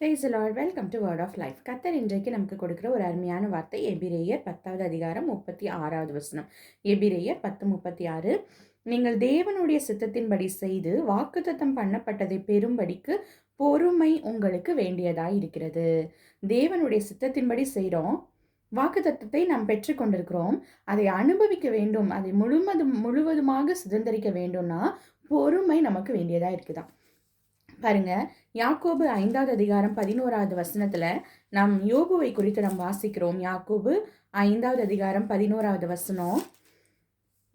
Price the lord. Welcome to word of life. கர்த்தர் இன்றைக்கு நமக்கு கொடுக்கிற ஒரு அருமையான வார்த்தை எபிரெயர் 10வது அதிகாரம் 36வது வசனம். எபிரெயர் 10:36. நீங்கள் தேவனுடைய சித்தத்தின்படி செய்து வாக்குத்தத்தம் பண்ணப்பட்டதை பெறும்படிக்கு பொறுமை உங்களுக்கு வேண்டியதாய் இருக்கிறது. தேவனுடைய சித்தத்தின்படி செய்கிறோம், வாக்குத்தத்தத்தை நாம் பெற்றுக்கொண்டிருக்கிறோம். அதை அனுபவிக்க வேண்டும், அதை முழுவதுமாக சுதந்திரிக்க வேண்டும்னா பொறுமை நமக்கு வேண்டியதா இருக்குதான். பாருங்க, யாக்கோபு 5வது அதிகாரம் 11வது வசனத்துல நாம் யோபுவை குறித்து நாம் வாசிக்கிறோம். யாக்கோபு 5வது அதிகாரம் 11வது வசனம்.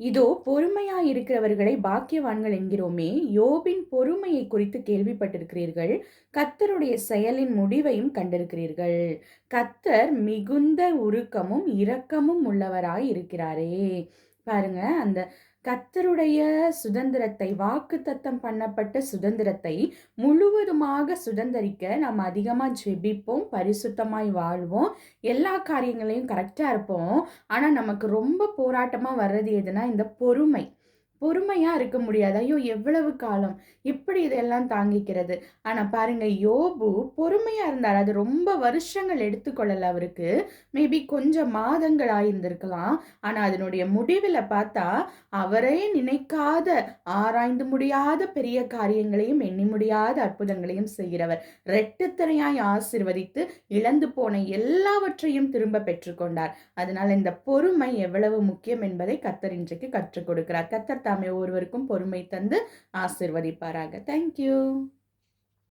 இதோ பொறுமையா இருக்கிறவர்களை பாக்கியவான்கள் என்கிறோமே, யோபின் பொறுமையை குறித்து கேள்விப்பட்டிருக்கிறீர்கள், கர்த்தருடைய செயலின் முடிவையும் கண்டிருக்கிறீர்கள். கர்த்தர் மிகுந்த உருக்கமும் இரக்கமும் உள்ளவராய் இருக்கிறாரே. பாருங்க, அந்த கர்த்தருடைய சுதந்திரத்தை, வாக்குத்தத்தம் பண்ணப்பட்ட சுதந்திரத்தை முழுவதுமாக சுதந்திரிக்க நாம் அதிகமாக ஜெபிப்போம், பரிசுத்தமாய் வாழ்வோம், எல்லா காரியங்களையும் கரெக்டாக இருப்போம். ஆனால் நமக்கு ரொம்ப போராட்டமாக வர்றது எதுனா இந்த பொறுமை. பொறுமையா இருக்க முடியாது. ஐயோ, எவ்வளவு காலம் இப்படி இதெல்லாம் தாங்கிக்கிறது. ஆனா பாருங்க, யோபு பொறுமையா இருந்தார். அது ரொம்ப வருஷங்கள் எடுத்துக்கொள்ளல அவருக்கு. மேபி கொஞ்சம் மாதங்கள் ஆயிருந்திருக்கலாம். ஆனா அதனுடைய முடிவில் பார்த்தா அவரே நினைக்காத, ஆராய்ந்து முடியாத பெரிய காரியங்களையும் எண்ணி முடியாத அற்புதங்களையும் செய்கிறவர். ரெட்டுத்தனையாய் ஆசிர்வதித்து இழந்து போன எல்லாவற்றையும் திரும்ப பெற்றுக்கொண்டார். அதனால இந்த பொறுமை எவ்வளவு முக்கியம் என்பதை கர்த்தர் இன்றைக்கு கற்றுக் கொடுக்கிறார். கர்த்தர் தாமே ஒருவருக்கும் பொறுமை தந்து ஆசிர்வதிப்பாராக. தேங்க்யூ.